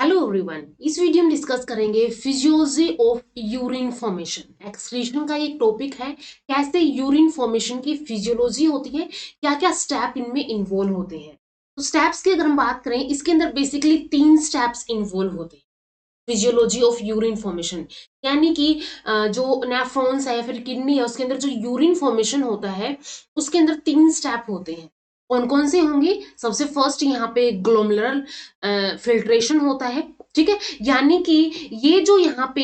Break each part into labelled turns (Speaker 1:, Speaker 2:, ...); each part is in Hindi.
Speaker 1: हेलो एवरीवन, इस वीडियो में डिस्कस करेंगे physiology of urine formation. Excretion का एक टॉपिक है, कैसे यूरिन फॉर्मेशन की फिजियोलॉजी होती है, क्या क्या स्टेप इनमें इन्वॉल्व होते हैं। तो स्टेप्स की अगर हम बात करें, इसके अंदर बेसिकली 3 स्टेप्स इन्वॉल्व होते हैं फिजियोलॉजी ऑफ यूरिन फॉर्मेशन। यानी कि जो नेफ्रॉन्स है या फिर किडनी है, उसके अंदर जो यूरिन फॉर्मेशन होता है उसके अंदर 3 स्टेप होते हैं। कौन कौन से होंगे? सबसे फर्स्ट यहाँ पे ग्लोमेरुलर फिल्ट्रेशन होता है, ठीक है। यानी कि ये जो यहाँ पे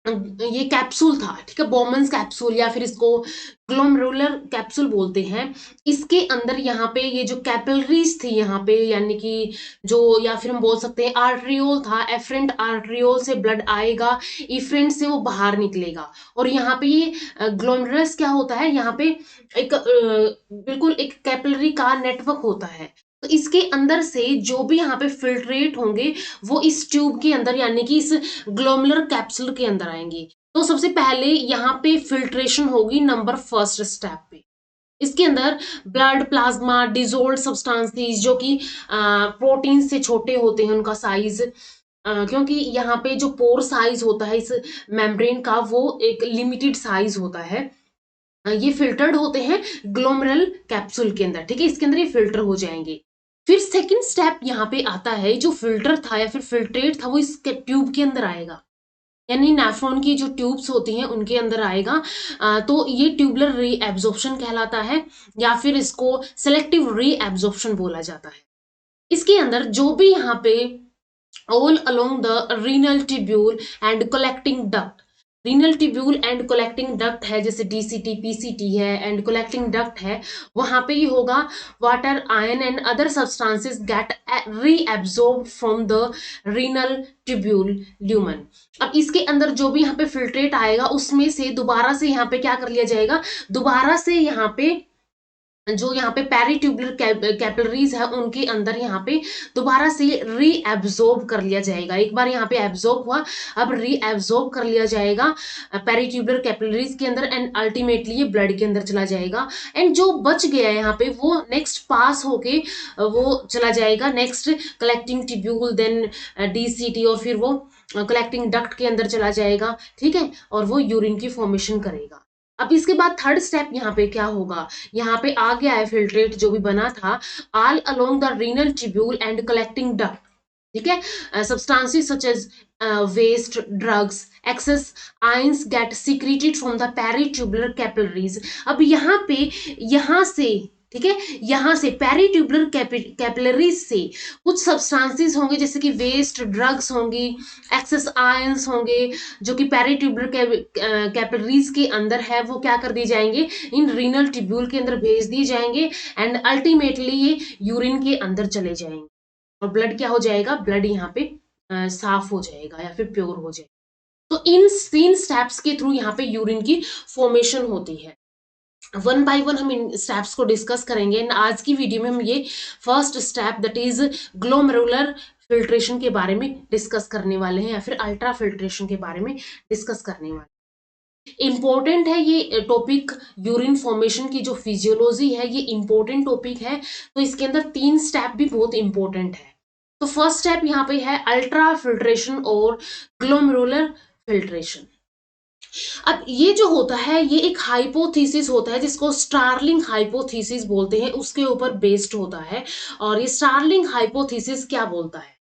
Speaker 1: ये कैप्सूल था, ठीक है, बोमन्स कैप्सूल या फिर इसको ग्लोमेरुलर कैप्सूल बोलते हैं। इसके अंदर यहाँ पे ये जो कैपिलरीज थी यहाँ पे, यानी कि जो, या फिर हम बोल सकते हैं आर्ट्रियोल था, एफरेंट आर्ट्रियोल से ब्लड आएगा, इफरेंट से वो बाहर निकलेगा। और यहाँ पे ये ग्लोमेरुलस क्या होता है, यहाँ पे एक बिल्कुल एक कैपिलरी का नेटवर्क होता है। तो इसके अंदर से जो भी यहाँ पे फिल्ट्रेट होंगे वो इस ट्यूब के अंदर, यानी कि इस ग्लोमेरुलर कैप्सूल के अंदर आएंगे। तो सबसे पहले यहाँ पे फिल्ट्रेशन होगी नंबर फर्स्ट स्टेप पे। इसके अंदर ब्लड प्लाज्मा डिजोल्व सब्सटेंसेस जो कि प्रोटीन से छोटे होते हैं, उनका साइज, क्योंकि यहाँ पे जो पोर साइज होता है इस मेम्ब्रेन का वो एक लिमिटेड साइज होता है। ये फिल्टर्ड होते हैं ग्लोमेरुलर कैप्सूल के अंदर, ठीक है। इसके अंदर ये फिल्टर हो जाएंगे। फिर सेकंड स्टेप यहाँ पे आता है, जो फिल्टर था या फिर फिल्ट्रेट था वो इस ट्यूब के अंदर आएगा, यानी नेफ्रॉन की जो ट्यूब्स होती हैं उनके अंदर आएगा। तो ये ट्यूबुलर रीएब्जॉर्प्शन कहलाता है, या फिर इसको सेलेक्टिव रीएब्जॉर्प्शन बोला जाता है। इसके अंदर जो भी यहाँ पे all along the renal tubule and collecting duct, renal tubule and collecting duct है, जैसे डीसीटी पीसीटी है एंड कलेक्टिंग डक्ट है, वहां पे ये होगा water ion and other substances get reabsorb from the renal tubule lumen. अब इसके अंदर जो भी यहाँ पे फिल्ट्रेट आएगा उसमें से दोबारा से यहाँ पे क्या कर लिया जाएगा, दोबारा से यहाँ पे जो यहाँ पे पेरिट्यूबुलर कैपिलरीज है उनके अंदर यहाँ पे दोबारा से रीएब्सॉर्ब कर लिया जाएगा। एक बार यहाँ पे एब्सॉर्ब हुआ, अब रीएब्सॉर्ब कर लिया जाएगा पेरिट्यूबुलर कैपिलरीज के अंदर, एंड अल्टीमेटली ये ब्लड के अंदर चला जाएगा। एंड जो बच गया यहाँ पे वो नेक्स्ट पास होके वो चला जाएगा next collecting tubule, then DCT, और फिर वो कलेक्टिंग डक्ट के अंदर चला जाएगा, ठीक है, और वो यूरिन की फॉर्मेशन करेगा। अब इसके बाद थर्ड स्टेप यहाँ पे क्या होगा, यहाँ पे आ गया है फिल्ट्रेट जो भी बना था, all along the renal tubule and collecting duct, ठीक है। Substances such as waste drugs excess ions get secreted from the peritubular capillaries. अब यहाँ पे, यहाँ से, ठीक है, यहाँ से पेरिट्यूबुलर कैपिलरीज से कुछ सब्सटेंसेस होंगे, जैसे कि वेस्ट ड्रग्स होंगी, एक्सेस आयंस होंगे, जो कि पेरिट्यूबुलर कैपिलरीज के अंदर है, वो क्या कर दिए जाएंगे, इन रीनल ट्यूब्यूल के अंदर भेज दिए जाएंगे, एंड अल्टीमेटली ये यूरिन के अंदर चले जाएंगे और ब्लड क्या हो जाएगा, ब्लड यहाँ पे साफ हो जाएगा या फिर प्योर हो जाएगा। तो इन 3 स्टेप्स के थ्रू यहाँ पे यूरिन की फॉर्मेशन होती है। वन बाय वन हम इन स्टेप्स को डिस्कस करेंगे। आज की वीडियो में हम ये first step that is glomerular filtration के बारे में डिस्कस करने वाले हैं, या फिर अल्ट्रा फिल्ट्रेशन के बारे में डिस्कस करने वाले हैं। इंपॉर्टेंट है ये टॉपिक, यूरिन फॉर्मेशन की जो फिजियोलॉजी है ये इंपॉर्टेंट टॉपिक है, तो इसके अंदर 3 स्टेप भी बहुत इंपॉर्टेंट है। तो फर्स्ट स्टेप यहाँ पे है अल्ट्रा फिल्ट्रेशन और ग्लोमेरुलर फिल्ट्रेशन। अब ये जो होता है ये एक हाइपोथेसिस होता है जिसको स्टार्लिंग हाइपोथेसिस बोलते हैं, उसके ऊपर बेस्ड होता है। और ये स्टार्लिंग हाइपोथेसिस क्या बोलता है,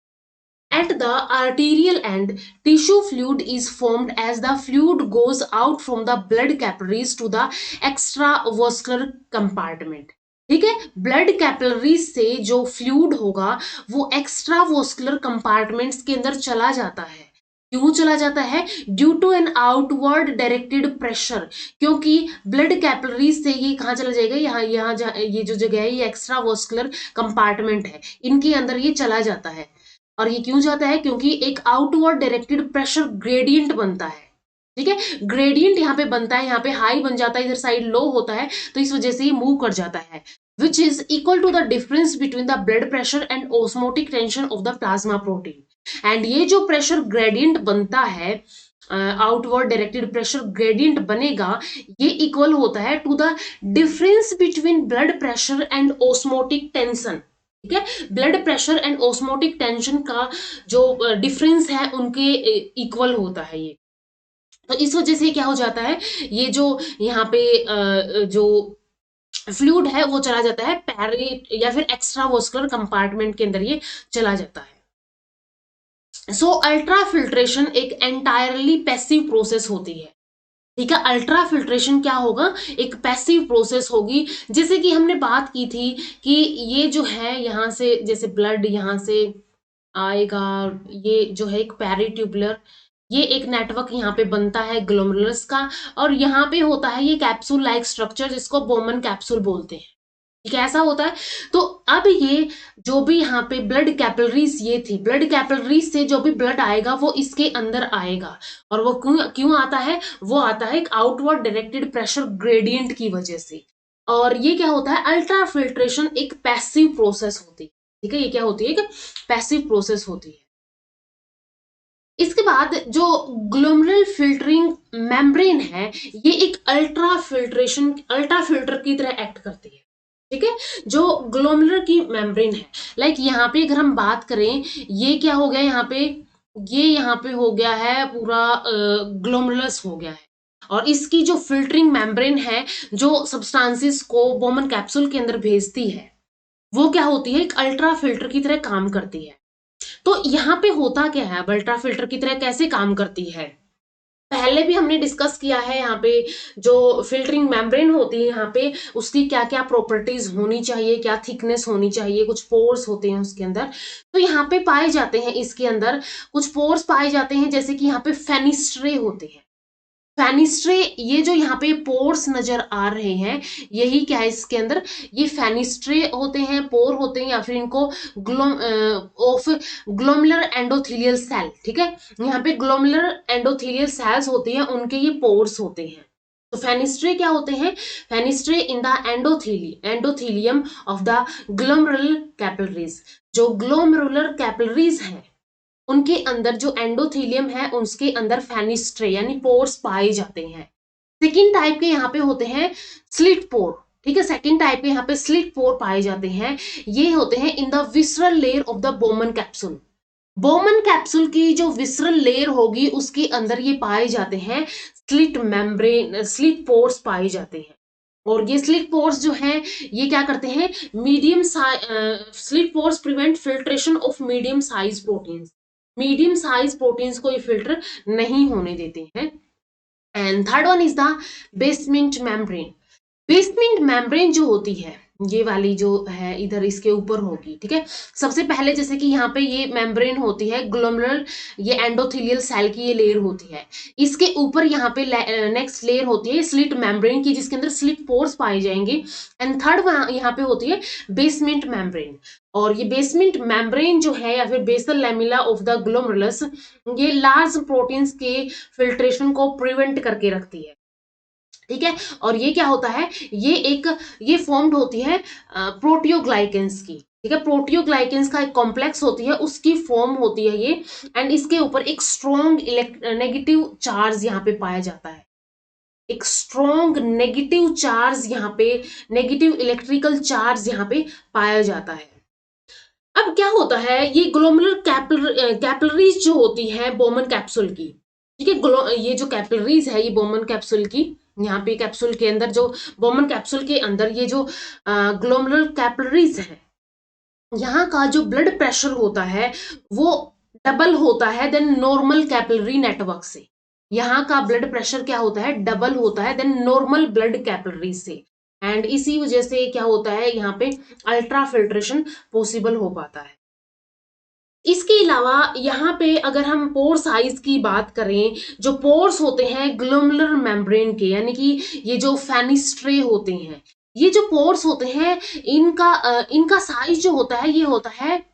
Speaker 1: at the arterial end tissue fluid is formed as the fluid goes out from the blood capillaries to the extravascular compartment, ठीक है। ब्लड कैपिलरीज से जो फ्लूइड होगा वो एक्स्ट्रावॉस्कुलर कंपार्टमेंट्स के अंदर चला जाता है। क्यों चला जाता है? Due to an outward directed pressure, क्योंकि ब्लड कैपिलरीज से ये कहाँ चला जाएगा, यहाँ यहाँ ये जो जगह है ये एक्स्ट्रावॉस्कुलर कंपार्टमेंट है, इनके अंदर ये चला जाता है। और ये क्यों जाता है? क्योंकि एक आउटवर्ड डायरेक्टेड प्रेशर ग्रेडियंट बनता है, ठीक है। ग्रेडियंट यहाँ पे बनता है, यहाँ पे हाई बन जाता है, इधर साइड लो होता है, तो इस वजह से ये मूव कर जाता है, which is equal to the difference between the blood pressure and osmotic tension of the plasma protein. And ये जो प्रेशर ग्रेडियंट बनता है, आउटवर्ड डायरेक्टेड प्रेशर ग्रेडियंट बनेगा, ये इक्वल होता है to the difference between blood pressure and osmotic tension, ठीक है। Blood pressure and osmotic tension का जो डिफरेंस है उनके इक्वल होता है ये। तो इस वजह से क्या हो जाता है, ये जो यहाँ पे जो फ्लूइड है वो चला जाता है पैरेट या फिर एक्स्ट्रावास्कुलर कंपार्टमेंट के अंदर, ये चला जाता है। सो अल्ट्रा फिल्ट्रेशन एक एंटायरली पैसिव प्रोसेस होती है। ठीक है, अल्ट्रा फिल्ट्रेशन क्या होगा, एक पैसिव प्रोसेस होगी। जैसे कि हमने बात की थी कि ये जो है यहाँ से जैसे ब्लड यहाँ से आएगा, ये जो है एक पेरिट्यूबुलर, ये एक नेटवर्क यहाँ पे बनता है ग्लोमेरुलस का, और यहाँ पे होता है ये कैप्सूल लाइक स्ट्रक्चर जिसको बोमन कैप्सूल बोलते हैं। ठीक है, ऐसा होता है। तो अब ये जो भी यहाँ पे ब्लड कैपिलरीज ये थी, ब्लड कैपिलरीज से जो भी ब्लड आएगा वो इसके अंदर आएगा, और वो क्यों क्यों आता है, वो आता है एक आउटवर्ड डायरेक्टेड प्रेशर ग्रेडियंट की वजह से। और ये क्या होता है, अल्ट्रा फिल्ट्रेशन एक पैसिव प्रोसेस होती है। ठीक है, ये क्या होती है, एक पैसिव प्रोसेस होती है। इसके बाद जो ग्लोमेरुलर फिल्टरिंग मेम्ब्रेन है, ये एक अल्ट्रा फिल्टर की तरह एक्ट करती है। ठीक है, जो ग्लोमेरुलर की मेम्ब्रेन है, लाइक यहाँ पे अगर हम बात करें, ये क्या हो गया यहाँ पे, ये यहाँ पे हो गया है पूरा ग्लोमेरुलस हो गया है, और इसकी जो फिल्टरिंग मेम्ब्रेन है जो सब्सटेंसेस को बोमन कैप्सूल के अंदर भेजती है, वो क्या होती है, एक अल्ट्रा फिल्टर की तरह काम करती है। तो यहाँ पे होता क्या है, अल्ट्रा फिल्टर की तरह कैसे काम करती है, पहले भी हमने डिस्कस किया है। यहाँ पे जो फिल्टरिंग मेम्ब्रेन होती है, यहाँ पे उसकी क्या क्या प्रॉपर्टीज होनी चाहिए, क्या थिकनेस होनी चाहिए, कुछ पोर्स होते हैं उसके अंदर। तो यहाँ पे पाए जाते हैं, इसके अंदर कुछ पोर्स पाए जाते हैं, जैसे कि यहाँ पे फेनिस्ट्रे होते हैं। फेनिस्ट्रे, ये जो यहाँ पे पोर्स नजर आ रहे हैं, यही क्या है इसके अंदर, ये फेनिस्ट्रे होते हैं, पोर होते हैं, या फिर इनको ग्लोमेरुलर एंडोथेलियल सेल। ठीक है, यहाँ पे ग्लोमेरुलर एंडोथेलियल सेल्स होते हैं, उनके ये पोर्स होते हैं। तो फेनिस्ट्रे क्या होते हैं, फेनिस्ट्रे in the endothelium of the glomerular capillaries. जो ग्लोमेरुलर कैपिलरीज हैं उनके अंदर जो एंडोथेलियम है उसके अंदर फेनिस्ट्रे यानी पोर्स पाए जाते हैं। सेकेंड टाइप के यहाँ पे होते हैं स्लिट पोर। ठीक है, सेकेंड टाइप के यहाँ पे स्लिट पोर पाए जाते हैं, ये होते हैं in the visceral layer of the Bowman capsule. Bowman capsule की जो विसरल लेयर होगी उसके अंदर ये पाए जाते हैं स्लिट पोर्स पाए जाते हैं। और ये स्लिट पोर्स जो हैं ये क्या करते हैं, slit pores prevent filtration of medium size proteins. Medium size proteins को ये फिल्टर नहीं होने देते हैं। And third one is the basement membrane. Basement membrane जो होती है, ये वाली जो है इधर इसके ऊपर होगी। ठीक है, सबसे पहले जैसे कि यहाँ पे ये मेम्ब्रेन होती है ग्लोमेरुलर, ये एंडोथेलियल सेल की ये लेयर होती है, इसके ऊपर यहाँ पे नेक्स्ट लेयर होती है स्लिट मेम्ब्रेन की, जिसके अंदर स्लिट पोर्स पाए जाएंगे। एंड थर्ड यहाँ पे होती है बेसमेंट मेम्ब्रेन। और ये बेसमेंट मेम्ब्रेन जो है या फिर basal lamella of the glomerulus, ये लार्ज प्रोटीन्स के फिल्ट्रेशन को प्रिवेंट करके रखती है। ठीक है, और ये क्या होता है, ये फॉर्म्ड होती है प्रोटियोग्लाइकेंस की। ठीक है, प्रोटियोग्लाइकेंस का एक कॉम्प्लेक्स होती है, उसकी फॉर्म होती है ये, एंड इसके ऊपर एक स्ट्रॉन्ग नेगेटिव चार्ज यहाँ पे पाया जाता है। एक स्ट्रॉन्ग नेगेटिव चार्ज यहाँ पे, नेगेटिव इलेक्ट्रिकल चार्ज यहाँ पे पाया जाता है। अब क्या होता है, ये ग्लोमेरुलर कैपिलरीज जो होती है बोमन कैप्सूल की, ठीक है, ये जो कैपिलरीज है ये बोमन कैप्सूल की, यहाँ पे कैप्सूल के अंदर जो बोमन कैप्सूल के अंदर ये जो ग्लोमेरुलर कैपिलरीज है, यहाँ का जो ब्लड प्रेशर होता है वो डबल होता है देन नॉर्मल कैपिलरी नेटवर्क से। यहाँ का ब्लड प्रेशर क्या होता है, डबल होता है देन नॉर्मल ब्लड कैपिलरी से। एंड इसी वजह से क्या होता है, यहाँ पे अल्ट्रा फिल्ट्रेशन पॉसिबल हो पाता है। इसके अलावा यहाँ पे अगर हम पोर साइज की बात करें, जो पोर्स होते हैं ग्लोमेरुलर मेम्ब्रेन के, यानी कि ये जो फेनिस्ट्रे होते हैं, ये जो पोर्स होते हैं इनका साइज जो होता है ये होता है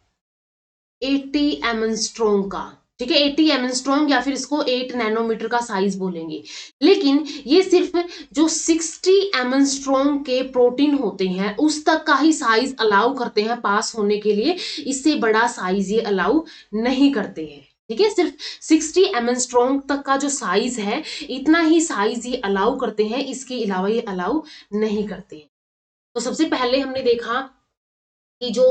Speaker 1: 80 एंगस्ट्रॉम का। ठीक है, 80 एंगस्ट्रॉम या फिर इसको 8 नैनोमीटर का साइज बोलेंगे। लेकिन ये सिर्फ जो 60 एंगस्ट्रॉम के प्रोटीन होते हैं उस तक का ही साइज अलाउ करते हैं पास होने के लिए, इससे बड़ा साइज ये अलाउ नहीं करते हैं। ठीक है, सिर्फ 60 एंगस्ट्रॉम तक का जो साइज है इतना ही साइज ये अलाउ करते हैं, इसके अलावा ये अलाउ नहीं करते हैं। तो सबसे पहले हमने देखा कि जो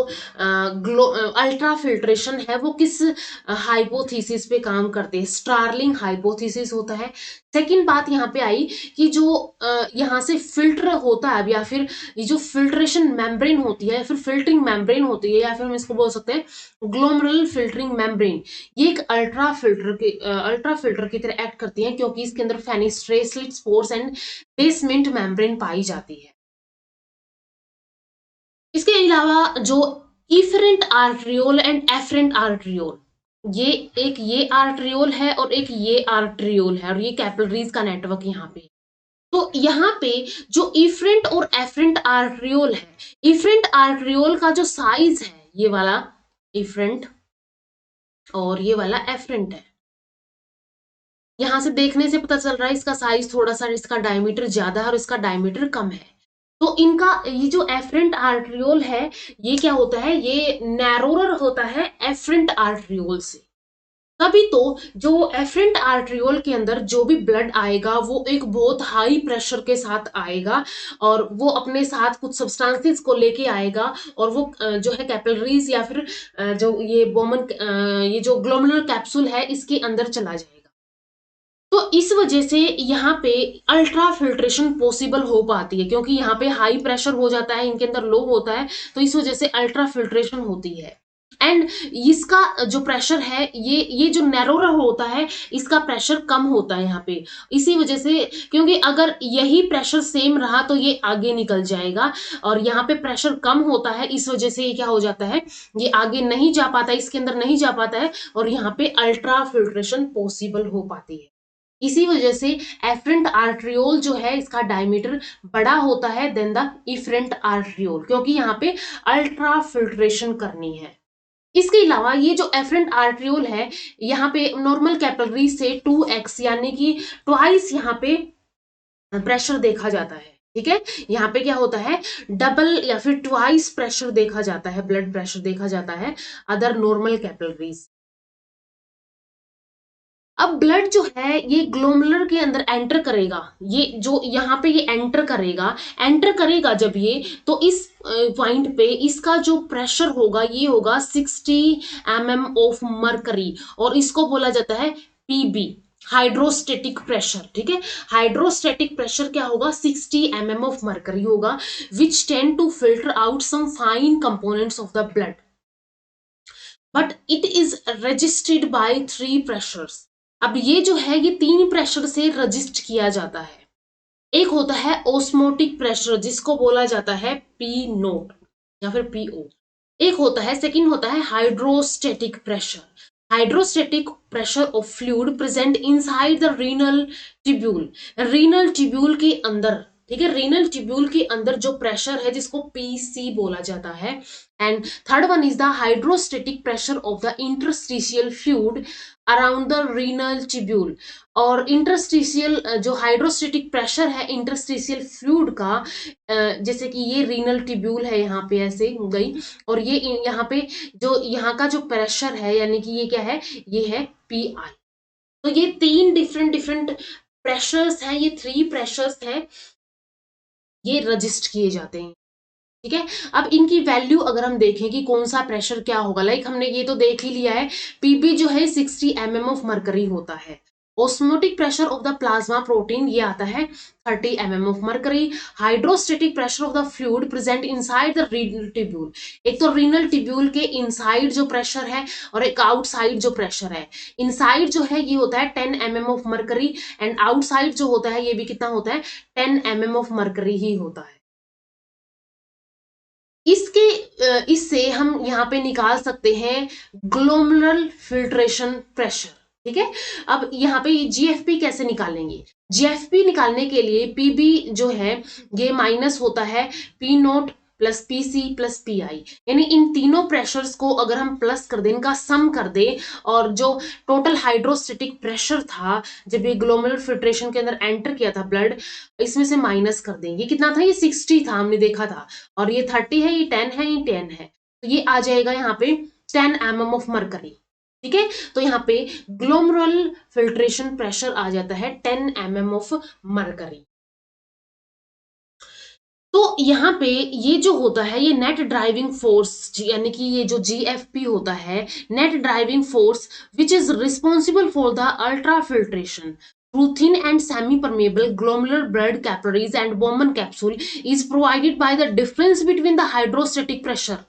Speaker 1: अल्ट्रा फिल्ट्रेशन है वो किस हाइपोथेसिस पे काम करते हैं, स्टार्लिंग हाइपोथेसिस होता है। सेकंड बात यहाँ पे आई कि जो यहाँ से फिल्टर होता है या फिर ये जो फिल्ट्रेशन मेम्ब्रेन होती है या फिर फिल्टरिंग मेम्ब्रेन होती है या फिर हम इसको बोल सकते हैं ग्लोमेरुलर फिल्टरिंग मेम्ब्रेन, ये एक अल्ट्रा फिल्टर की तरह एक्ट करती है क्योंकि इसके अंदर fenestrated spores and basement membrane पाई जाती है। इसके अलावा जो afferent arteriole and efferent arteriole, ये एक ये आर्ट्रियोल है और एक ये आर्ट्रियोल है और ये कैपिलरीज का नेटवर्क यहाँ पे। तो यहाँ पे जो इफरेंट और एफरेंट आर्ट्रियोल है, इफरेंट आर्ट्रियोल का जो साइज है ये वाला इफरेंट और ये वाला एफरेंट है। यहां से देखने से पता चल रहा है इसका साइज थोड़ा सा, इसका डायमीटर ज्यादा है और इसका डायमीटर कम है। तो इनका ये जो एफरेंट आर्ट्रियोल है ये क्या होता है, ये नैरोरर होता है एफरेंट आर्ट्रियोल से। तभी तो जो एफरेंट आर्ट्रियोल के अंदर जो भी ब्लड आएगा वो एक बहुत हाई प्रेशर के साथ आएगा और वो अपने साथ कुछ सब्सटेंसेस को लेके आएगा और वो जो है कैपिलरीज या फिर जो ये बोमन ये जो ग्लोमेरुलर कैप्सूल है इसके अंदर चला जाएगा। तो इस वजह से यहाँ पे अल्ट्रा फिल्ट्रेशन पॉसिबल हो पाती है क्योंकि यहाँ पे हाई प्रेशर हो जाता है, इनके अंदर लो होता है, तो इस वजह से अल्ट्रा फिल्ट्रेशन होती है। एंड इसका जो प्रेशर है ये जो नैरोर होता है इसका प्रेशर कम होता है यहाँ पे, इसी वजह से, क्योंकि अगर यही प्रेशर सेम रहा तो ये आगे निकल जाएगा और यहाँ पे प्रेशर कम होता है, इस वजह से ये क्या हो जाता है, ये आगे नहीं जा पाता, इसके अंदर नहीं जा पाता है और यहाँ पे अल्ट्रा फिल्ट्रेशन पॉसिबल हो पाती है। इसी वजह से एफरेंट आर्ट्रियोल जो है इसका डायमीटर बड़ा होता है देन द इफरेंट आर्ट्रियोल, क्योंकि यहाँ पे अल्ट्रा फिल्ट्रेशन करनी है। इसके अलावा ये जो एफरेंट आर्ट्रियोल है यहाँ पे नॉर्मल कैपिलरी से 2x यानी कि ट्वाइस यहाँ पे प्रेशर देखा जाता है। ठीक है, यहाँ पे क्या होता है, डबल या फिर ट्वाइस प्रेशर देखा जाता है, ब्लड प्रेशर देखा जाता है अदर नॉर्मल कैपिलरीज। अब ब्लड जो है ये ग्लोमेरुलर के अंदर एंटर करेगा, ये जो यहाँ पे ये एंटर करेगा जब ये, तो इस पॉइंट पे इसका जो प्रेशर होगा ये होगा 60 mm ऑफ मरकरी और इसको बोला जाता है पीबी, हाइड्रोस्टेटिक प्रेशर। ठीक है, हाइड्रोस्टेटिक प्रेशर क्या होगा, 60 mm ऑफ मरकरी होगा which tend to filter out some fine components of the blood, but it is registered by 3 pressures. अब ये जो है ये 3 प्रेशर से रजिस्ट किया जाता है। एक होता है ओस्मोटिक प्रेशर जिसको बोला जाता है पी नोट या फिर पीओ। एक होता है, सेकंड होता है hydrostatic pressure, hydrostatic pressure of fluid present inside the renal tubule, renal tubule के अंदर। ठीक है, रीनल ट्यूब्यूल के अंदर जो प्रेशर है जिसको पीसी बोला जाता है। And third one is the hydrostatic pressure of the interstitial fluid around the renal tubule. और इंटरस्टिशियल जो हाइड्रोस्टेटिक प्रेशर है इंटरस्टिशियल फ्लूइड का, जैसे कि ये रीनल ट्यूब्यूल है यहाँ पे ऐसे गई और ये यहाँ पे जो यहाँ का जो प्रेशर है यानी कि ये क्या है, ये है पी आई। तो ये 3 डिफरेंट डिफरेंट प्रेशर्स हैं, ये 3 प्रेशर्स हैं, ये रजिस्ट किए जाते हैं। ठीक है, अब इनकी वैल्यू अगर हम देखें कि कौन सा प्रेशर क्या होगा, लाइक हमने ये तो देख ही लिया है, पीबी जो है 60 mm ऑफ मरकरी होता है। Osmotic pressure of the plasma protein ये आता है 30 mm of mercury. Hydrostatic pressure of the fluid present inside the renal tubule, एक तो रीनल ट्यूब्यूल के इनसाइड जो प्रेशर है और एक आउटसाइड जो प्रेशर है। इनसाइड जो है ये होता है 10 mm of mercury and outside जो होता है ये भी कितना होता है, 10 mm ऑफ मरकरी ही होता है। इससे हम यहाँ पे निकाल सकते हैं ग्लोमेरुलर फिल्ट्रेशन प्रेशर। ठीक है, अब यहाँ पे जीएफपी कैसे निकालेंगे, जीएफपी निकालने के लिए पीबी जो है ये माइनस होता है P note plus PC plus pi, यानी इन तीनों प्रेशर्स को अगर हम प्लस कर दें, इनका सम कर दें और जो टोटल हाइड्रोस्टेटिक प्रेशर था जब ये ग्लोमेरुलर फिल्ट्रेशन के अंदर एंटर किया था ब्लड, इसमें से माइनस कर देंगे। कितना था, ये 60 था हमने देखा था और ये 30 है, ये 10 है, ये 10 है, तो ये आ जाएगा यहाँ पे 10 mm ऑफ मरकरी। ठीक है, तो यहाँ पे ग्लोमेरुलर फिल्ट्रेशन प्रेशर आ जाता है 10 mm ऑफ मरकरी। तो यहाँ पे ये जो होता है ये नेट ड्राइविंग फोर्स यानी कि ये जो जीएफपी होता है, net driving force which is responsible for the ultra filtration through thin and semi-permeable glomerular blood capillaries and Bowman capsule is provided by the difference between the hydrostatic pressure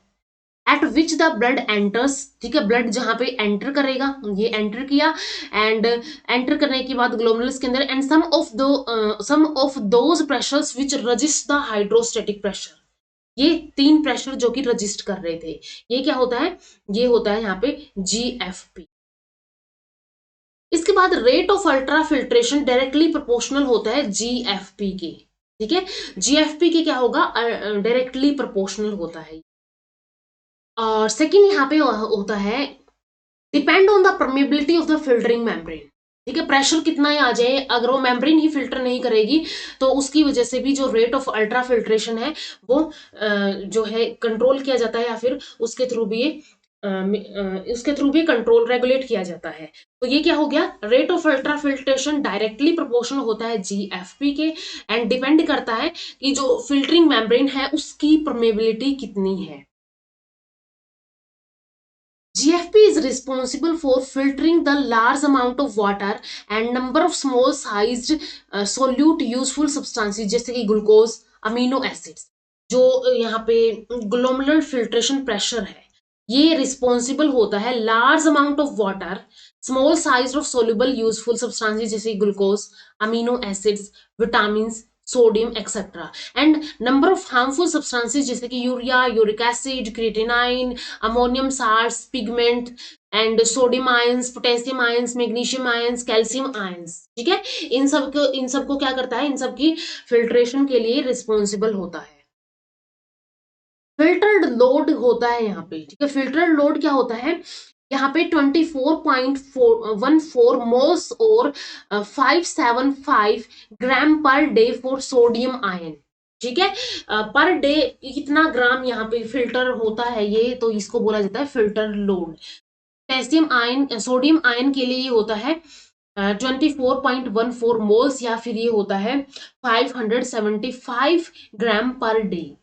Speaker 1: at which the blood enters, ठीक है, ब्लड जहां पे एंटर करेगा, ये एंटर किया एंड एंटर करने के बाद ग्लोमेरुलस के अंदर and sum of those pressures which resist the hydrostatic pressure, ये तीन प्रेशर जो कि रजिस्ट कर रहे थे, ये क्या होता है, ये होता है यहाँ पे जीएफपी। इसके बाद rate of ultra filtration directly proportional होता है जीएफपी के, ठीक है, जीएफपी के क्या होगा, डायरेक्टली प्रोपोर्शनल होता है। और सेकेंड यहाँ पे होता है depend on the permeability of the filtering membrane, ठीक है, प्रेशर कितना ही आ जाए अगर वो मेम्ब्रेन ही फिल्टर नहीं करेगी तो उसकी वजह से भी जो रेट ऑफ अल्ट्रा फिल्ट्रेशन है वो जो है कंट्रोल किया जाता है या फिर उसके थ्रू भी कंट्रोल रेगुलेट किया जाता है। तो ये क्या हो गया, rate of ultra filtration directly proportional होता है जीएफपी के एंड डिपेंड करता है कि जो फिल्टरिंग मेम्ब्रेन है उसकी परमेबिलिटी कितनी है। GFP is responsible for filtering the large amount of water and number of small sized solute useful substances जैसे कि ग्लूकोज, अमीनो एसिड्स। जो यहाँ पे ग्लोमेरुलर फिल्ट्रेशन प्रेशर है ये रिस्पॉन्सिबल होता है large amount of water, small size of soluble useful substances जैसे glucose, amino acids, vitamin, sodium etcetera and number of harmful substances जैसे कि urea, uric acid, creatinine, ammonium salts, pigment and sodium ions, potassium ions, magnesium ions, calcium ions, ठीक है, इन सबको क्या करता है, इन सब की फिल्ट्रेशन के लिए रिस्पॉन्सिबल होता है। फिल्टर्ड लोड होता है यहाँ पे, ठीक है, फिल्टर्ड लोड क्या होता है, यहाँ पे 24.14 मोल्स और 575 gram per day for sodium ion, ठीक है, पर डे कितना ग्राम यहाँ पे फिल्टर होता है ये, तो इसको बोला जाता है filter load. Potassium ion, sodium ion के लिए ये होता है 24.14 मोल्स या फिर ये होता है 575 gram per day.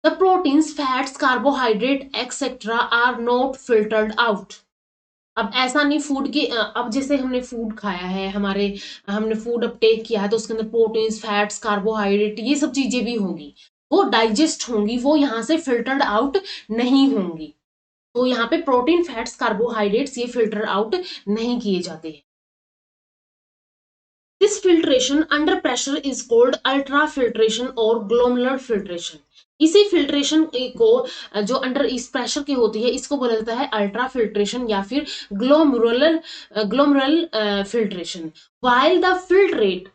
Speaker 1: The proteins, fats, carbohydrate, etc. are not filtered out. अब ऐसा नहीं फूड की, अब जैसे हमने फूड खाया है, हमने फूड अपटेक किया है तो उसके अंदर प्रोटीन्स, फैट्स, कार्बोहाइड्रेट ये सब चीजें भी होंगी, वो डाइजेस्ट होंगी, वो यहाँ से फिल्टर्ड आउट नहीं होंगी। तो यहाँ पे प्रोटीन, फैट्स, कार्बोहाइड्रेट्स ये फिल्टर आउट नहीं किए जाते हैं। This filtration under pressure is called ultra filtration और ग्लोमेरुलर फिल्ट्रेशन। इसी फिल्ट्रेशन को जो अंडर इस प्रेशर की होती है इसको बोला जाता है अल्ट्रा फिल्ट्रेशन या फिर glomerular filtration. While the filtrate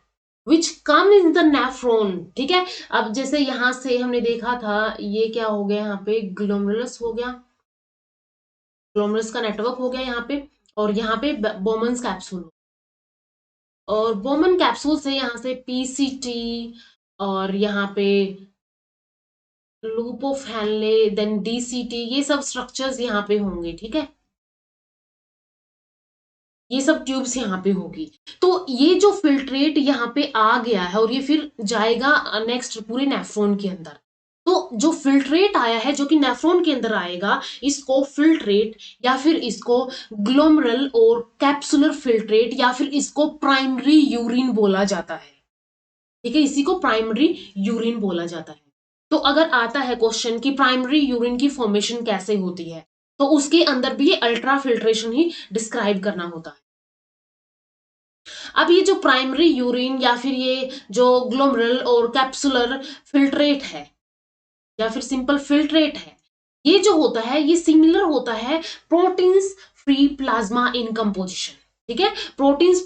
Speaker 1: which come in the nephron, ठीक है, अब जैसे यहां से हमने देखा था ये क्या हो गया, यहाँ पे ग्लोमेरुलस हो गया, ग्लोमेरुलस का नेटवर्क हो गया यहाँ पे, और यहाँ पे बोमन्स कैप्सूल, और बोमन कैप्सूल से यहाँ से पीसीटी और यहाँ पे loop of Henle then DCT ये सब स्ट्रक्चर्स यहाँ पे होंगे, ठीक है, ये सब ट्यूब्स यहाँ पे होगी। तो ये जो फिल्ट्रेट यहाँ पे आ गया है और ये फिर जाएगा नेक्स्ट पूरे नेफ्रॉन के अंदर, तो जो फिल्ट्रेट आया है जो कि नेफ्रॉन के अंदर आएगा इसको फिल्ट्रेट या फिर इसको ग्लोमेरुलर और कैप्सुलर फिल्ट्रेट या फिर इसको प्राइमरी यूरिन बोला जाता है, ठीक है, इसी को प्राइमरी यूरिन बोला जाता है। तो अगर आता है क्वेश्चन कि प्राइमरी यूरिन की फॉर्मेशन कैसे होती है तो उसके अंदर भी ये अल्ट्रा फिल्ट्रेशन ही डिस्क्राइब करना होता है। अब ये जो प्राइमरी यूरिन या फिर ये जो ग्लोमेरुलर और कैप्सुलर फिल्ट्रेट है या फिर सिंपल फिल्ट्रेट है, ये जो होता है ये सिमिलर होता है प्रोटीन्स फ्री प्लाज्मा इन कंपोजिशन, ठीक है, proteins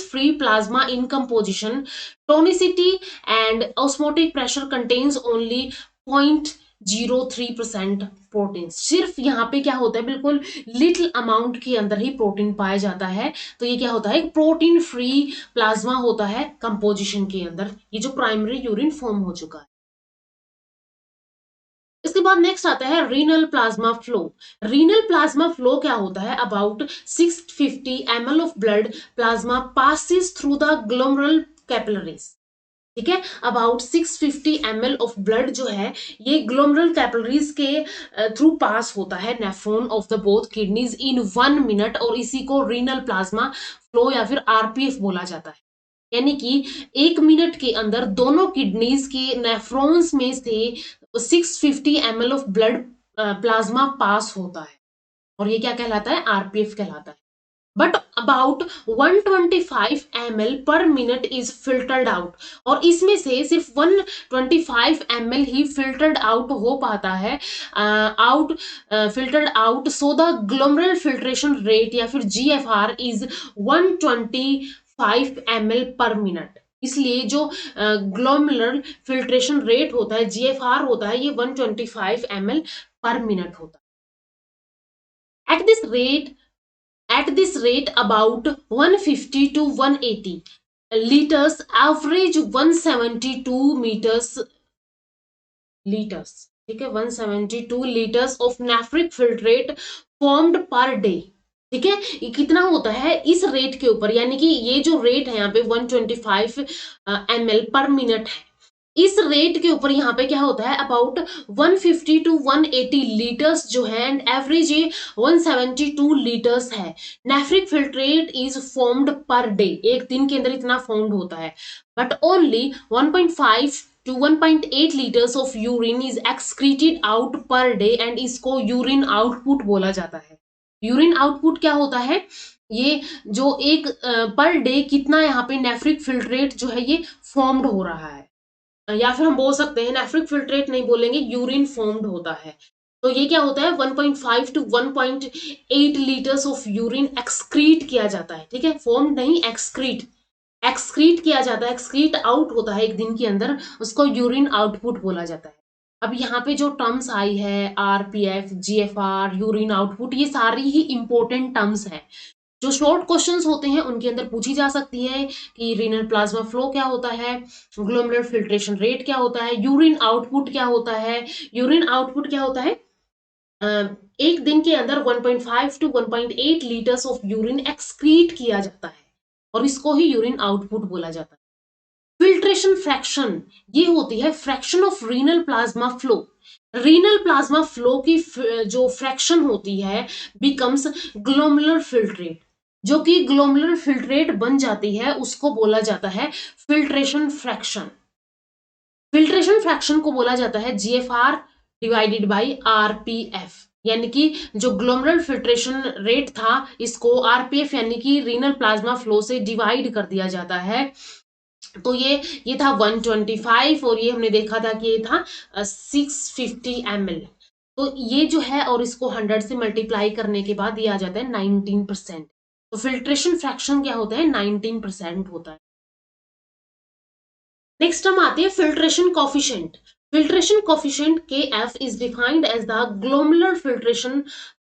Speaker 1: free plasma in composition, tonicity and osmotic pressure contains only 0.03% protein, सिर्फ यहाँ पे क्या होता है बिल्कुल लिटिल अमाउंट के अंदर ही प्रोटीन पाया जाता है, तो ये क्या होता है प्रोटीन फ्री प्लाज्मा होता है कंपोजिशन के अंदर, ये जो प्राइमरी यूरिन फॉर्म हो चुका है। इसके बाद नेक्स्ट आता है renal plasma flow. Renal plasma flow क्या होता है, about 650 ml of blood plasma passes through the glomerular capillaries, ठीक है। अबाउट 650 ml ऑफ ब्लड जो है ये ग्लोमेरुलर कैपिलरीज के थ्रू पास होता है nephron of the both kidneys in 1 minute, और इसी को रीनल प्लाज्मा फ्लो या फिर आरपीएफ बोला जाता है। यानी कि 1 मिनट के अंदर दोनों किडनीज के नेफ्रॉन्स में से 650 ml ऑफ ब्लड प्लाज्मा पास होता है, और ये क्या कहलाता है? आरपीएफ कहलाता है। बट अबाउट 125 ml पर मिनट इज फिल्टर्ड आउट, और इसमें से सिर्फ 125 ml ही फिल्टर्ड आउट हो पाता है, filtered out. So the glomerular filtration rate या फिर जीएफआर इज 125 ml पर मिनट। इसलिए जो ग्लोमेरुलर फिल्ट्रेशन रेट होता है, जीएफआर होता है, ये 125 ml पर मिनट होता है। At this rate, about 150 to 180 liters average 172 liters, ठीक है, 172 liters of nephric filtrate formed per day। ठीक है, ये कितना होता है इस रेट के ऊपर, यानी कि ये जो रेट है यहाँ पे 125 ml पर मिनट है, इस रेट के ऊपर यहाँ पे क्या होता है अबाउट 150 टू 180 लीटर्स जो है, एंड एवरेज ये 172 लीटर्स है। Nephric filtrate is formed per day, एक दिन के अंदर इतना फॉर्म्ड होता है। But only 1.5 to 1.8 litres of urine is excreted out per day, and इसको यूरिन आउटपुट बोला जाता है। यूरिन आउटपुट क्या होता है? ये जो एक पर डे कितना यहाँ पे नेफ्रिक फिल्ट्रेट जो है ये फॉर्म्ड हो रहा है, या फिर हम बोल सकते हैं नेफ्रिक फिल्ट्रेट नहीं बोलेंगे, यूरिन फॉर्म्ड होता है। तो ये क्या होता है 1.5 to 1.8 litres of urine excrete किया जाता है। ठीक है, फॉर्म नहीं, एक्सक्रीट किया जाता है, एक्सक्रीट आउट होता है एक दिन के अंदर, उसको यूरिन आउटपुट बोला जाता है। अब यहाँ पे जो टर्म्स आई है आरपीएफ, जीएफआर, यूरिन आउटपुट, ये सारी ही इंपॉर्टेंट टर्म्स हैं जो शॉर्ट क्वेश्चंस होते हैं उनके अंदर पूछी जा सकती है कि रीनल प्लाज्मा फ्लो क्या होता है, ग्लोमेरुलर फिल्ट्रेशन रेट क्या होता है, यूरिन आउटपुट क्या होता है। यूरिन आउटपुट क्या होता है? एक दिन के अंदर 1.5 to 1.8 litres of urine excrete किया जाता है, और इसको ही यूरिन आउटपुट बोला जाता है। फिल्ट्रेशन फ्रैक्शन ये होती है fraction of renal plasma flow. Renal plasma flow की जो फ्रैक्शन होती है बिकम्स ग्लोमेरुलर फिल्ट्रेट, जो कि ग्लोमेरुलर फिल्ट्रेट बन जाती है, उसको बोला जाता है फिल्ट्रेशन फ्रैक्शन। फिल्ट्रेशन फ्रैक्शन को बोला जाता है जीएफआर डिवाइडेड बाय आरपीएफ, यानी कि जो ग्लोमेरुलर फिल्ट्रेशन रेट था इसको आरपीएफ यानी कि रीनल प्लाज्मा फ्लो से डिवाइड कर दिया जाता है। तो ये था 125, और ये हमने देखा था कि ये था 650 ml। तो ये जो है, और इसको 100 से मल्टीप्लाई करने के बाद ये आ जाता है 19%। तो फिल्ट्रेशन फ्रैक्शन क्या होता है? 19% होता है। नेक्स्ट हम आते हैं filtration coefficient. Filtration coefficient KF is defined as the glomerular filtration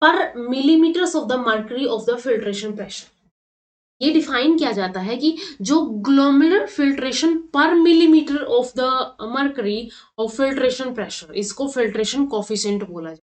Speaker 1: per millimeters of the mercury of the filtration pressure. ये डिफाइन किया जाता है कि जो glomerular filtration per millimeter of the mercury of filtration pressure, इसको फिल्ट्रेशन कोफिशिएंट बोला जाता है।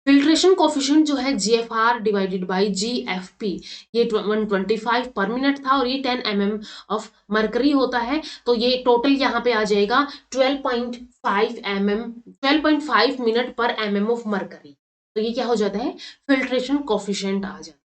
Speaker 1: फिल्ट्रेशन कोफिशिएंट जो है जीएफआर डिवाइडेड बाय जीएफपी, ये 125 पर मिनट था, और ये 10 mm ऑफ मर्करी होता है। तो ये टोटल यहाँ पे आ जाएगा 12.5 मिनट पर mm ऑफ मर्करी। तो ये क्या हो जाता है? फिल्ट्रेशन कोफिशिएंट आ जाता है।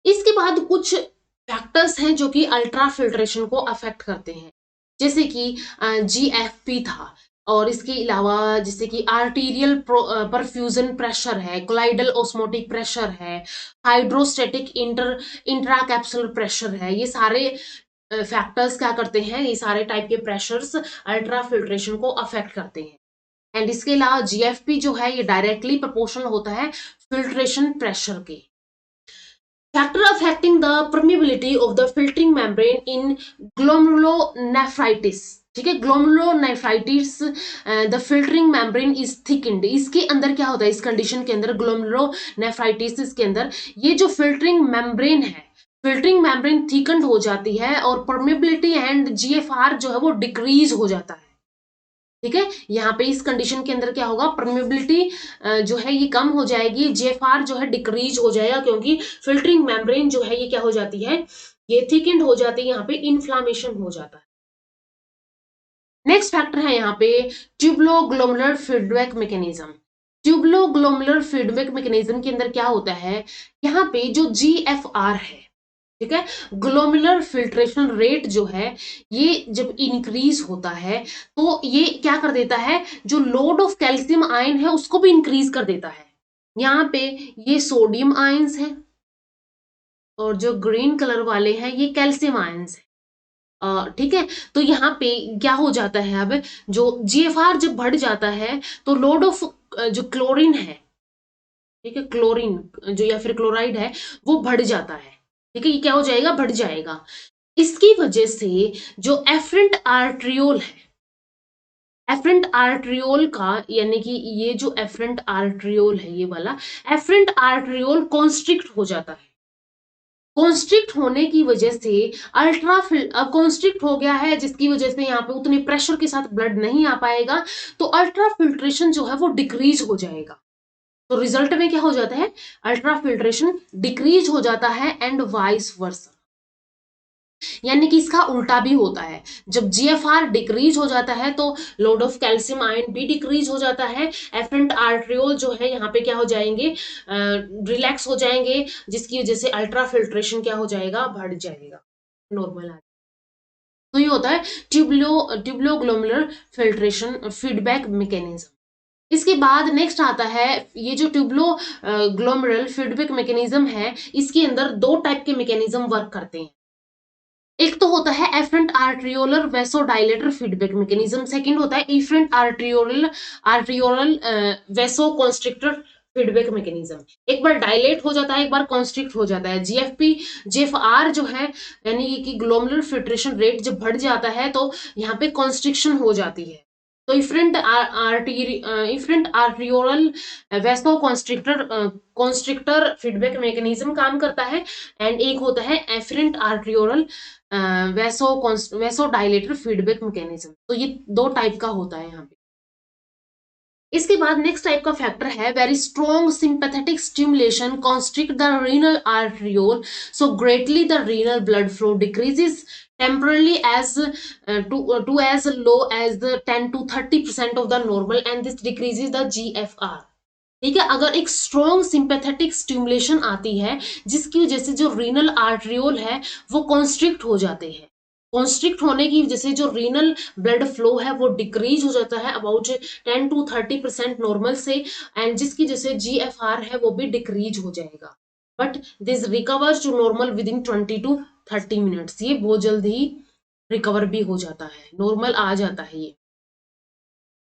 Speaker 1: इसके बाद कुछ फैक्टर्स हैं जो कि अल्ट्रा फिल्ट्रेशन को अफेक्ट करते हैं, जैसे कि जीएफपी था, और इसके अलावा जैसे कि आर्टीरियल परफ्यूजन प्रेशर है, कोलाइडल ऑस्मोटिक प्रेशर है, हाइड्रोस्टेटिक इंट्राकैप्सुलर प्रेशर है। ये सारे फैक्टर्स क्या करते हैं, ये सारे टाइप के प्रेशर्स अल्ट्रा फिल्ट्रेशन को अफेक्ट करते हैं। एंड इसके अलावा जीएफपी जो है ये डायरेक्टली प्रोपोर्शनल होता है फिल्ट्रेशन प्रेशर के। Factor affecting the permeability of the filtering membrane in glomerulonephritis, ठीक है, glomerulonephritis the filtering membrane is thickened. इसके अंदर क्या होता है, इस कंडीशन के अंदर ग्लोमेरुलोनेफ्राइटिस के अंदर ये जो फिल्टरिंग मेम्ब्रेन है, फिल्टरिंग मेम्ब्रेन थिकन्ड हो जाती है, और परमेबिलिटी एंड जीएफआर जो है वो डिक्रीज हो जाता है। ठीक है, यहाँ पे इस कंडीशन के अंदर क्या होगा, परमेबिलिटी जो है ये कम हो जाएगी, जीएफआर जो है डिक्रीज हो जाएगा, क्योंकि फिल्टरिंग मेम्ब्रेन जो है ये क्या हो जाती है, ये थिकेंड हो जाते हैं, यहाँ पे इन्फ्लामेशन हो जाता है। नेक्स्ट फैक्टर है यहाँ पे ट्यूबलोग्लोमेरुलर फीडबैक मैकेनिज्म। ट्यूबलोग्लोमेरुलर फीडबैक मैकेनिज्म के अंदर क्या होता है, यहाँ पे जो GFR है, ठीक है, ग्लोमेरुलर फिल्ट्रेशन रेट जो है, ये जब इंक्रीज होता है तो ये क्या कर देता है, जो लोड ऑफ कैल्शियम आयन है उसको भी इंक्रीज कर देता है। यहाँ पे ये सोडियम आयंस है और जो ग्रीन कलर वाले हैं ये कैल्शियम आयंस है। ठीक है, तो यहाँ पे क्या हो जाता है, अब जो GFR जब बढ़ जाता है तो लोड ऑफ जो क्लोरीन है, ठीक है, क्लोरीन जो या फिर क्लोराइड है वो बढ़ जाता है। ठीक है, ये क्या हो जाएगा, बढ़ जाएगा। इसकी वजह से जो एफरेंट आर्ट्रियोल है, एफरेंट आर्ट्रियोल का, यानी कि ये जो एफरेंट आर्ट्रियोल है, ये वाला एफरेंट आर्ट्रियोल कॉन्स्ट्रिक्ट हो जाता है। कॉन्स्ट्रिक्ट होने की वजह से कॉन्स्ट्रिक्ट हो गया है, जिसकी वजह से यहाँ पे उतने प्रेशर के साथ ब्लड नहीं आ पाएगा, तो अल्ट्रा फिल्ट्रेशन जो है वो डिक्रीज हो जाएगा। तो रिजल्ट में क्या हो जाता है, अल्ट्रा फिल्ट्रेशन डिक्रीज हो जाता है एंड वाइस वर्सा। यानी कि इसका उल्टा भी होता है, जब GFR डिक्रीज हो जाता है तो लोड ऑफ कैल्शियम आयन भी डिक्रीज हो जाता है, एफरेंट आर्ट्रियोल जो है यहाँ पे क्या हो जाएंगे, रिलैक्स हो जाएंगे, जिसकी वजह से अल्ट्रा फिल्ट्रेशन क्या हो जाएगा, बढ़ जाएगा, नॉर्मल आ। तो ये होता है ट्यूबलोग्लोमेरुलर फिल्ट्रेशन फीडबैक मैकेनिज्म। इसके बाद नेक्स्ट आता है, ये जो ट्यूबलो ग्लोमेरुलर फीडबैक मैकेनिज्म है, इसके अंदर दो टाइप के मैकेनिज्म वर्क करते हैं। एक तो होता है afferent arteriolar vasodilator feedback mechanism, second होता है efferent arteriolar vasoconstrictor feedback mechanism. एक बार डायलेट हो जाता है, एक बार कॉन्स्ट्रिक्ट हो जाता है। GFR जो है, यानी कि ग्लोमेरुलर फिल्ट्रेशन रेट जब बढ़ जाता है तो यहाँ पे कॉन्स्ट्रिक्शन हो जाती है। तो efferent arteriolar vasoconstrictor feedback mechanism काम करता है, एंड एक होता है afferent arteriolar vasodilator feedback mechanism. तो ये दो टाइप का होता है यहाँ पे। इसके बाद नेक्स्ट टाइप का फैक्टर है very strong sympathetic stimulation constrict the renal arteriole, so greatly the renal blood flow decreases temporarily as to as low as the 10 to 30% of the normal, and this decreases the GFR। ठीक है, अगर एक स्ट्रॉन्ग सिंपैथेटिक स्टिमुलेशन आती है जिसकी वजह से जो रीनल आर्ट्रियोल है वो कॉन्स्ट्रिक्ट हो जाते हैं, कॉन्स्ट्रिक्ट होने की वजह से जो रीनल ब्लड फ्लो है वो डिक्रीज हो जाता है अबाउट 10 to 30% नॉर्मल से, एंड जिसकी वजह से GFR है वो भी डिक्रीज हो जाएगा, but this recover to normal within 20 to 30 minutes. ये बहुत जल्द ही रिकवर भी हो जाता है, नॉर्मल आ जाता है ये।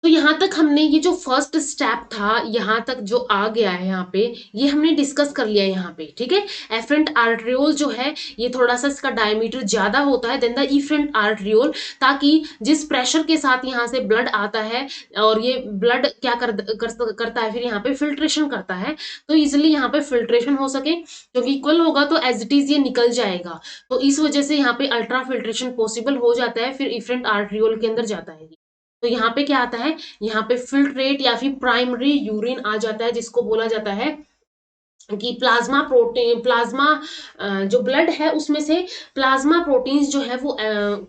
Speaker 1: तो यहाँ तक हमने ये जो फर्स्ट स्टेप था, यहाँ तक जो आ गया है यहाँ पे, ये हमने डिस्कस कर लिया है यहाँ पे। ठीक है, एफरेंट आर्ट्रियोल जो है ये थोड़ा सा इसका डायमीटर ज्यादा होता है देन द इफरेंट आर्ट्रियोल, ताकि जिस प्रेशर के साथ यहाँ से ब्लड आता है और ये ब्लड क्या करता है, फिर यहाँ पे फिल्ट्रेशन करता है, तो इजिली यहाँ पे फिल्ट्रेशन हो सके, क्योंकि इक्वल होगा तो एज इट इज ये निकल जाएगा। तो इस वजह से यहाँ पे अल्ट्रा फिल्ट्रेशन पॉसिबल हो जाता है, फिर इफरेंट आर्ट्रियोल के अंदर जाता है। तो यहाँ पे क्या आता है, यहाँ पे फिल्ट्रेट या फिर प्राइमरी यूरिन आ जाता है, जिसको बोला जाता है कि प्लाज्मा प्रोटीन, जो ब्लड है उसमें से प्लाज्मा प्रोटीन्स जो है वो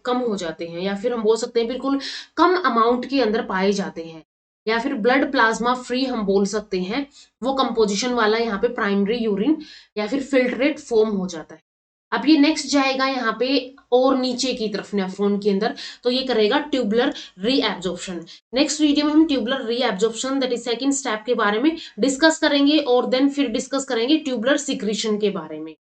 Speaker 1: कम हो जाते हैं, या फिर हम बोल सकते हैं बिल्कुल कम अमाउंट के अंदर पाए जाते हैं, या फिर ब्लड प्लाज्मा फ्री हम बोल सकते हैं, वो कंपोजिशन वाला यहाँ पे प्राइमरी यूरिन या फिर फिल्ट्रेट फॉर्म हो जाता है। अब ये नेक्स्ट जाएगा यहाँ पे और नीचे की तरफ नेफ्रॉन के अंदर, तो ये करेगा ट्यूबुलर रीएब्जॉर्प्शन। नेक्स्ट वीडियो में हम tubular reabsorption that is second step के बारे में डिस्कस करेंगे, और देन फिर डिस्कस करेंगे ट्यूबुलर सिक्रीशन के बारे में।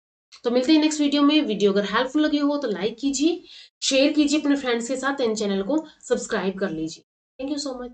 Speaker 1: तो मिलते हैं नेक्स्ट वीडियो में। वीडियो अगर हेल्पफुल लगी हो तो लाइक कीजिए, शेयर कीजिए अपने फ्रेंड्स के साथ, एंड चैनल को सब्सक्राइब कर लीजिए। Thank you so much.